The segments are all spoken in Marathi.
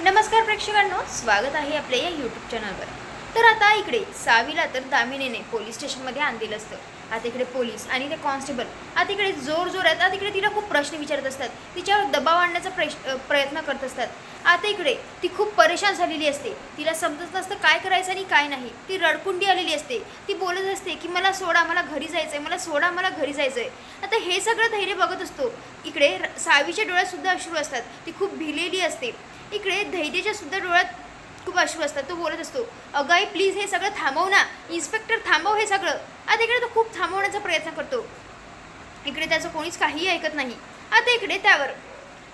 नमस्कार प्रेक्षकांनो, स्वागत आहे आपल्या या यूट्यूब चॅनलवर। तर आता इकडे सावीला तर दामिनीने पोलीस स्टेशनमध्ये आणलेलं असतं। आता इकडे पोलीस आणि ते कॉन्स्टेबल आता इकडे जोरात आता इकडे तिला खूप प्रश्न विचारत असतात, तिच्यावर दबाव आणण्याचा प्रयत्न करत असतात। आता इकडे ती खूप परेशान झालेली असते, तिला समजत नसतं काय करायचं आणि काय नाही। ती रडकुंडी आलेली असते, ती बोलत असते की मला सोडा, मला घरी जायचंय, मला सोडा, मला घरी जायचंय। आता हे सगळं धैर्य बघत असतो इकडे सावीच्या डोळ्यात सुद्धा अश्रू असतात, ती खूप भिलेली असते। इकडे धैर्याच्या सुद्धा डोळ्यात खूप अश्रू असतात, तो बोलत असतो अगं आई प्लीज हे सगळं थांबव ना, इन्स्पेक्टर थांबव हे सगळं। आता इकडे तो खूप थांबवण्याचा प्रयत्न करतो, इकडे त्याचं कोणीच काहीही ऐकत नाही। आता इकडे त्यावर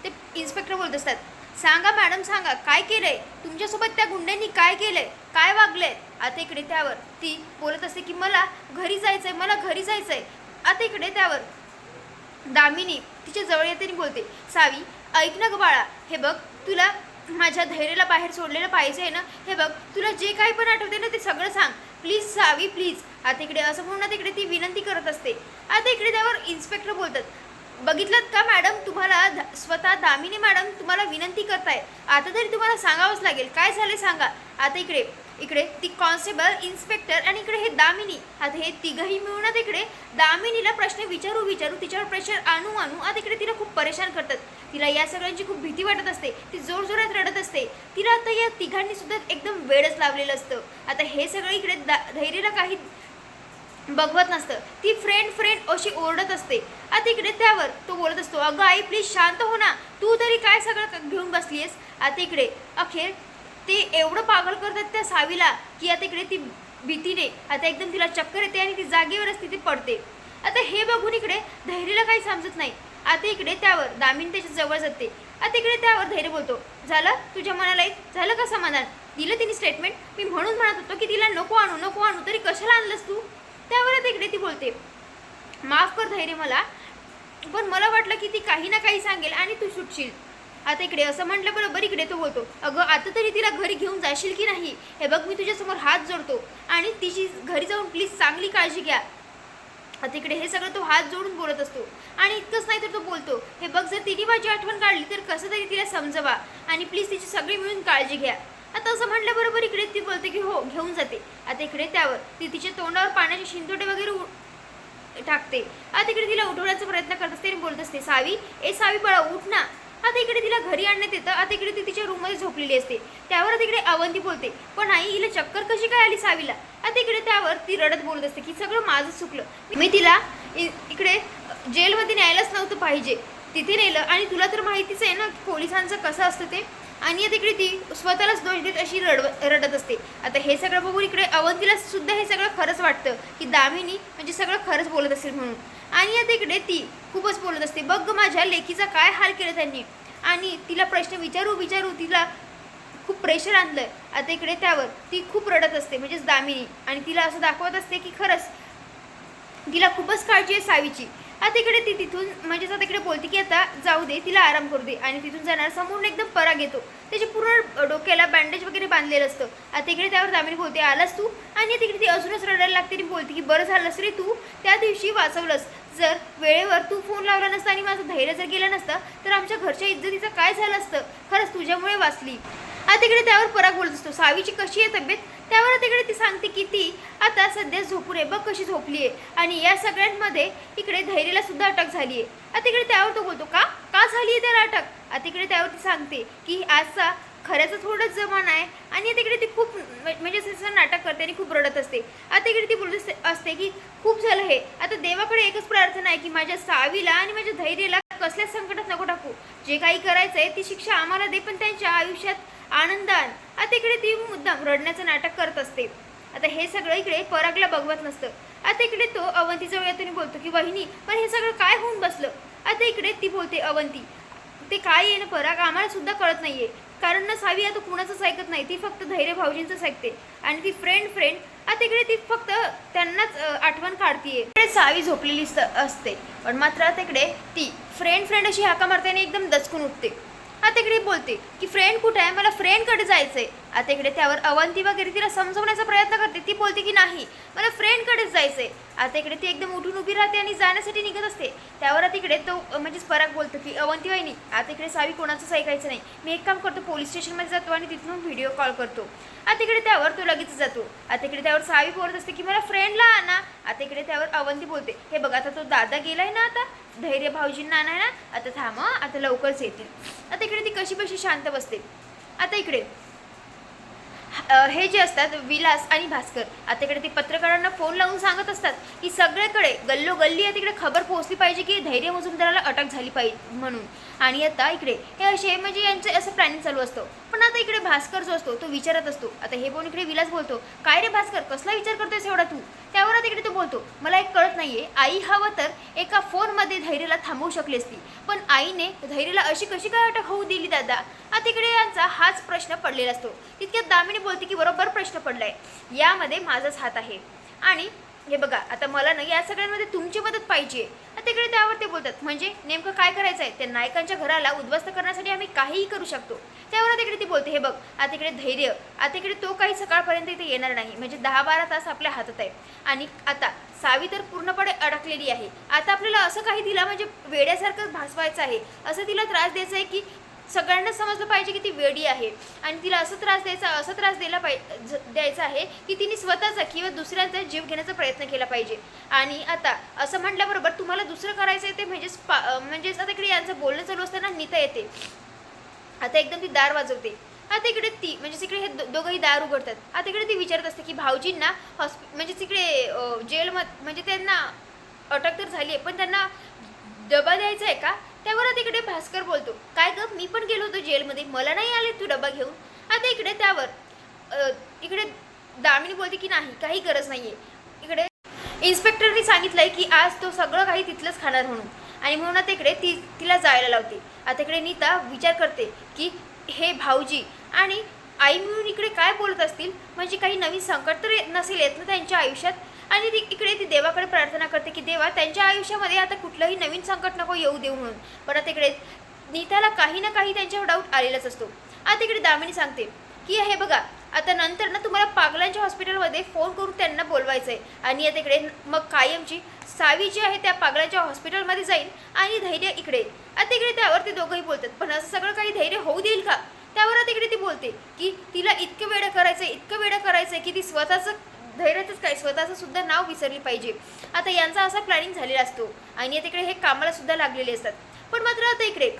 ते इन्स्पेक्टर बोलत असतात, सांगा मॅडम सांगा काय केलंय तुमच्यासोबत, त्या गुंड्यांनी काय केलंय, काय वागलंय। आता इकडे त्यावर ती बोलत असते की मला घरी जायचंय, मला घरी जायचंय। आता इकडे त्यावर दामिनी तिच्या जवळ येते आणि बोलते, सावी ऐक ना ग बाळा, हे बघ तुला माझ्या धैर्याला बाहेर सोडलेलं पाहिजे आहे ना, हे बघ तुला जे काही पण आठवते ना ते सगळं सांग प्लीज सावी प्लीज। आता इकडे असं म्हणून तिकडे ती विनंती करत असते। आता इकडे त्यावर इन्स्पेक्टर बोलतात, बघितलं का मॅडम, तुम्हाला स्वतः दामिनी मॅडम तुम्हाला विनंती करताय, आता तरी तुम्हाला सांगावंच लागेल काय झाले सांगा। आता इकडे इकडे ती कॉन्स्टेबल इन्स्पेक्टर आणि इकडे हे दामिनी, आता हे तिघही मिळून इकडे दामिनीला प्रश्न विचारू तिच्यावर प्रेशर आणू आता इकडे तिला खूप परेशान करतात। तिला या सगळ्यांची खूप भीती वाटत असते, ती जोरात रडत असते, तिला आता या तिघांनी सुद्धा एकदम वेडच लावलेलं असतं। आता हे सगळं इकडे धैर्याला काही बघवत नसतं, ती फ्रेंड अशी ओरडत असते। आता इकडे त्यावर तो बोलत असतो, अगं आई प्लीज शांत हो ना, तू तरी काय सगळं घेऊन बसलीयस। आता इकडे अखेर ते एवढं पागल करतात त्या सावीला की आता इकडे ती भीतीने आता एकदम तिला चक्कर येते आणि ती जागेवरच तिथे पडते। आता हे बघून इकडे धैर्याला काही समजत नाही। आता इकडे त्यावर दामिनी त्याच्या जवळ जाते। आता इकडे त्यावर धैर्य बोलतो, झालं तुझ्या मनाला झालं का समाधान, दिलं तिने स्टेटमेंट, मी म्हणून म्हणत होतो की तिला नको आणू तरी कशाला आणलंस तू। त्यावर आता इकडे ती बोलते, माफ कर धैर्य मला, पण मला वाटलं की ती काही ना काही सांगेल आणि तू सुटशील। आता इकडे असं म्हटलं बरोबर इकडे तो बोलतो, अगं आता तरी तिला घरी घेऊन जाशील की नाही, हे बघ मी तुझ्यासमोर हात जोडतो आणि तिची घरी जाऊन प्लीज चांगली काळजी घ्या। आता इकडे हे सगळं तो हात जोडून बोलत असतो आणि इतकंच नाही तर तो बोलतो, हे बघ जर तिने माझी आठवण काढली तर कसं तरी तिला समजवा आणि प्लीज तिची सगळी मिळून काळजी घ्या। आता असं म्हटलं बरोबर इकडे ती बोलते की हो घेऊन जाते। आता इकडे त्यावर ती तिच्या तोंडावर पाण्याचे शिंतोडे वगैरे टाकते। आता इकडे तिला उठवण्याचा प्रयत्न करत असते आणि बोलत असते, सावी बाळा उठ ना। आता इकडे तिला घरी आणण्यात येतं। आता इकडे ती तिच्या रूममध्ये झोपलेली असते। त्यावर तिकडे अवंती बोलते, पण आई हिला चक्कर कशी काय आली सावीला। आता इकडे त्यावर ती रडत बोलत असते की सगळं माझं चुकलं, मी तिला इकडे जेलमध्ये न्यायलाच नव्हतं पाहिजे, तिथे नेलं आणि तुला तर माहितीच आहे ना पोलिसांचं कसं असतं ते। आणि आता इकडे ती स्वतःलाच दोष देत अशी रडत असते। आता हे सगळं बघून इकडे अवंतीला सुद्धा हे सगळं खरंच वाटतं की दामिनी म्हणजे सगळं खरंच बोलत असेल म्हणून। आणि आता इकडे ती खूपच बोलत असते, बघ माझ्या लेकीचा काय हाल केलं त्यांनी, आणि तिला प्रश्न विचारू तिला खूप प्रेशर आणलंय। आता इकडे त्यावर ती खूप रडत असते म्हणजेच दामिनी, आणि तिला असं दाखवत असते की खरंच तिला खूपच काळजी आहे सावीची। आता इकडे ती तिथून म्हणजेच आता इकडे बोलते की आता जाऊ दे, तिला आराम करू दे, आणि तिथून जाणार समोरून एकदम पराग येतो, त्याच्या पूर्ण डोक्याला बँडेज वगैरे बांधलेलं असतं। आता इकडे त्यावर दामिनी बोलते, आलास तू, आणि तिकडे ती अजूनच रडायला लागते आणि बोलते की बरं झालंस रे तू त्या दिवशी वाचवलंस, जर वेळेवर तू फोन लावला नसता आणि माझं धैर्य जर गेलं नसतं तर आमच्या घरच्या इज्जतीचं काय झालं असतं, खरंच तुझ्यामुळे वाचली। आता इकडे त्यावर पराग बोलत असतो, सावीची कशी आहे तब्येत। त्यावर तिकडे ती सांगते की ती आता सध्या झोपून आहे, बघ कशी झोपली आहे, आणि या सगळ्यांमध्ये इकडे धैर्याला सुद्धा अटक झाली आहे। आता इकडे त्यावर तो बोलतो, का झाली आहे त्याला अटक। आता इकडे त्यावर ती सांगते की आजचा खऱ्याचं थोडंच जमाना आहे, आणि तिकडे ती खूप म्हणजे असं नाटक करते आणि खूप रडत असते। आता इकडे ती बोलत असते की खूप झालं हे, आता देवाकडे एकच प्रार्थना आहे की माझ्या सावीला आणि माझ्या धैर्याला कसल्याच संकटात नको टाकू, जे काही करायचंय ती शिक्षा आम्हाला दे पण त्यांच्या आयुष्यात आनंदान। आता इकडे ती मुद्दाम रडण्याचं नाटक करत असते। आता हे सगळं इकडे परागला बघवत नसतं। आता इकडे तो अवंतीजवळ येतो आणि बोलतो की वहिनी पण हे सगळं काय होऊन बसलं। आता इकडे ती बोलते, अवंती ते काय आहे ना पराग, आम्हाला सुद्धा कळत नाहीये, कारण ना सावी आता कुणाचंच ऐकत नाही, ती फक्त धैर्य भाऊजींचंच ऐकते, आणि ती फ्रेंड आता इकडे ती फक्त त्यांनाच आठवण काढतीये। इकडे सावी झोपलेली असते, पण मात्र आता इकडे ती फ्रेंड अशी हाका मारते आणि एकदम दचकून उठते। आता इकडे बोलते की फ्रेंड कुठे आहे, मला फ्रेंडकडे जायचंय. आता इकडे त्यावर अवंती वगैरे तिला समजवण्याचा प्रयत्न करते. ती बोलते की नाही, मला फ्रेंडकडेच जायचंय. आता इकडे ती एकदम उठून उभी राहते आणि जाण्यासाठी निघत असते. त्यावर आता इकडे तो म्हणजे पराग बोलतो की अवंती वहिनी, आता इकडे सावी कोणाचंच ऐकायचं नाही, मी एक काम करतो, पोलीस स्टेशनमध्ये जातो आणि तिथून व्हिडिओ कॉल करतो. आता इकडे त्यावर तो लगेच जातो. आता इकडे त्यावर सावी बोलत असते की मला फ्रेंडला आणा. आता इकडे त्यावर अवंती बोलते, हे बघ आता तो दादा गेलाय ना, आता धैर्य भाऊजींना आणाय ना, आता थांब आता लवकरच येतील. आता इकडे ती कशी बशी शांत बसते. आता इकडे हे जे असतात विलास आणि भास्कर, आता इकडे ते पत्रकारांना फोन लावून सांगत असतात की सगळ्याकडे गल्लोगल्ली आहे तिकडे खबर पोहोचली पाहिजे की धैर्य मुजुमदाराला अटक झाली पाहिजे म्हणून. आणि आता इकडे हे असे म्हणजे यांचं असं प्लॅनिंग चालू असतं. पण आता इकडे भास्कर जो असतो तो विचारत असतो. आता हे बोलून इकडे विलास बोलतो, काय रे भास्कर, कसला विचार करतोयस एवढा तू? त्यावर आता इकडे तो बोलतो, मला एक कळत नाहीये, आई हवं तर एका फोनमध्ये धैर्यला थांबवू शकली असती, पण आईने धैर्यला अशी कशी काय अटक होऊ दिली दादा? आता इकडे यांचा हाच प्रश्न पडलेला असतो. तितक्यात दामिनी बोलते की बरोबर प्रश्न पडलाय, यामध्ये माझाच हात आहे. आणि हे बघा आता मला ना या सगळ्यांमध्ये तुमची मदत पाहिजे. आता इकडे त्यावर ते बोलतात, म्हणजे नेमकं काय करायचं आहे? त्या नायकांच्या घराला उद्ध्वस्त करण्यासाठी आम्ही काहीही करू शकतो. त्यावर आता इकडे ती बोलते, हे बघ आता इकडे धैर्य, आता इकडे तो काही सकाळपर्यंत इथे येणार नाही, म्हणजे 10-12 तास आपल्या हातात आहे. आणि आता सावी तर पूर्णपणे अडकलेली आहे. आता आपल्याला असं काही तिला म्हणजे वेड्यासारखं भासवायचं आहे, असं तिला त्रास द्यायचा आहे की सगळ्यांना समजलं पाहिजे की ती वेडी आहे. आणि तिला असं त्रास द्यायचा आहे की तिने स्वतःचा किंवा दुसऱ्यांचा जीव घेण्याचा प्रयत्न केला पाहिजे. आणि आता असं म्हटल्याबरोबर तुम्हाला दुसरं करायचं आहे ते म्हणजेच आता इकडे यांचं बोलणं चालू असताना नीता येते. आता एकदम ती दार वाजवते. आता इकडे ती म्हणजे तिकडे हे दोघंही दार उघडतात. आता इकडे ती विचारत असते की भाऊजींना म्हणजे तिकडे जेलमध्ये म्हणजे त्यांना अटक तर झाली आहे, पण त्यांना डबा द्यायचा आहे का? त्यावर तिकडे भास्कर बोलतो, काय ग, मी पण गेलो होतो जेलमध्ये, मला नाही आले तू डबा घेऊन. आता इकडे त्यावर इकडे दामिनी बोलते की नाही, काही गरज नाहीये, इकडे इन्स्पेक्टरनी सांगितलंय की आज तो सगळं काही तिथलंच खाणार म्हणून, आणि म्हणून आता इकडे तिला जायला लावते. आता इकडे नीता विचार करते की हे भाऊजी आणि आई मिळून इकडे काय बोलत असतील, म्हणजे काही नवीन संकट तर नसेल येत ना त्यांच्या आयुष्यात. आणि इकडे ती देवाकडे प्रार्थना करते की देवा त्यांच्या आयुष्यामध्ये आता कुठलंही नवीन संकट नको येऊ देऊ म्हणून. पण आता इकडे नीताला काही ना काही त्यांच्यावर डाऊट आलेलाच असतो. आता इकडे दामिनी सांगते की हे बघा आता नंतर ना तुम्हाला पागलांच्या हॉस्पिटलमध्ये फोन करून त्यांना बोलवायचं आहे. आणि आता इकडे मग कायमची सावी जी आहे त्या पागलांच्या हॉस्पिटलमध्ये जाईल आणि धैर्य इकडे. आता इकडे त्यावर ते दोघंही बोलतात, पण असं सगळं काही धैर्य होऊ देईल का? त्यावर तिकडे ती बोलते की तिला इतकं वेडं करायचंय की ती स्वतःचं धैर्याचंच काय स्वतःचं सुद्धा नाव विसरली पाहिजे. आता यांचा असा प्लॅनिंग झालेला असतो आणि तिकडे हे कामाला सुद्धा लागलेले असतात. पण मात्र आता इकडे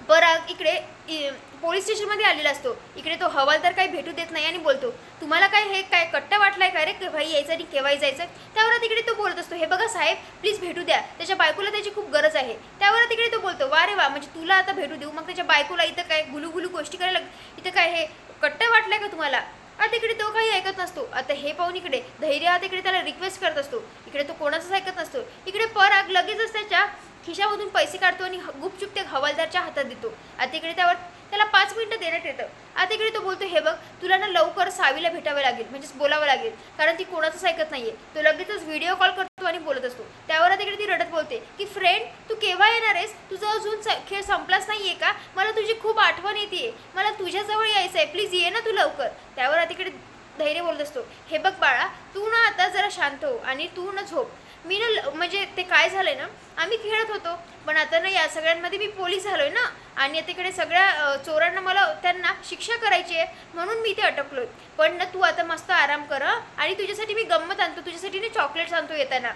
पराग इकडे पोलीस स्टेशनमध्ये आलेला असतो. इकडे तो हवालदार काही भेटू देत नाही आणि बोलतो, तुम्हाला काय हे काय कट्टा वाटलाय काय रे, भाई यायचं आणि केव्हाही जायचं? त्यावर तिकडे तो बोलत असतो, हे बघा साहेब प्लीज भेटू द्या, त्याच्या बायकोला त्याची खूप गरज आहे. त्यावर तिकडे तो बोलतो, वा रे वा, म्हणजे तुला आता भेटू देऊ, मग त्याच्या बायकोला इथं काय गुलू गोष्टी करायला, इथं काय हे कट्टा वाटलाय का तुम्हाला? आता इकडे तो काही ऐकत नसतो. आता हे पाहून इकडे धैर्य आता इकडे त्याला रिक्वेस्ट करत असतो. इकडे तो कोणाचंच ऐकत नसतो. इकडे पराग लगेचच त्याच्या खिशामधून पैसे काढतो आणि गुपचूप त्या हवालदारच्या हातात देतो. आता इकडे त्याला 5 मिनिटं देण्यात येतं. आता इकडे तो बोलतो, हे बघ तुला ना लवकर सावीला भेटावं लागेल, म्हणजेच बोलावं लागेल, कारण ती कोणाचंच ऐकत नाहीये. तो लगेचच व्हिडिओ कॉल करतो आणि बोलत असतो. त्यावर तिकडे ती रडत बोलते की फ्रेंड तू केव्हा येणार आहेस, तुझा अजून खेळ संपलाच नाहीये का? मला तुझी खूप आठवण येते, मला तुझ्याजवळ यायचं आहे, प्लीज ये ना तू लवकर. त्यावर तिकडे धैर्य बोलत असतो, हे बघ बाळा तू ना आता जरा शांत हो आणि तू ना झोप. मी ना म्हणजे ते काय झालंय ना, आम्ही खेळत होतो, पण आता ना या सगळ्यांमध्ये मी पोलीस झालोय ना, आणि तिकडे सगळ्या चोरांना मला त्यांना शिक्षा करायची आहे म्हणून मी ते अटकलोय. पण ना तू आता मस्त आराम कर आणि तुझ्यासाठी मी गंमत आणतो, तुझ्यासाठी ना चॉकलेट्स आणतो येताना,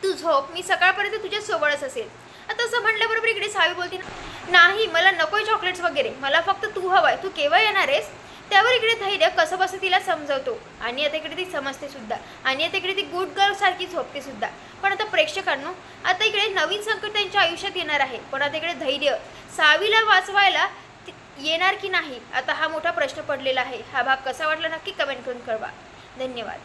तू झोप, मी सकाळपर्यंत तुझ्या सोबतच असेल. आता असं म्हटल्याबरोबर इकडे सावी बोलते, नाही मला नकोय चॉकलेट्स वगैरे, मला फक्त तू हवाय, तू केव्हा येणार आहेस? त्यावर इकडे धैर्य कसं बसं तिला समजवतो आणि आता इकडे ती समजते सुद्धा आणि आता इकडे ती गुड गर्ल सारखी झोपते सुद्धा. पण आता प्रेक्षकांनो आता इकडे नवीन संकट त्यांच्या आयुष्यात येणार आहे, पण आता इकडे धैर्य सावीला वाचवायला येणार की नाही, आता हा मोठा प्रश्न पडलेला आहे. हा भाग कसा वाटला नक्की कमेंट करून कळवा. धन्यवाद.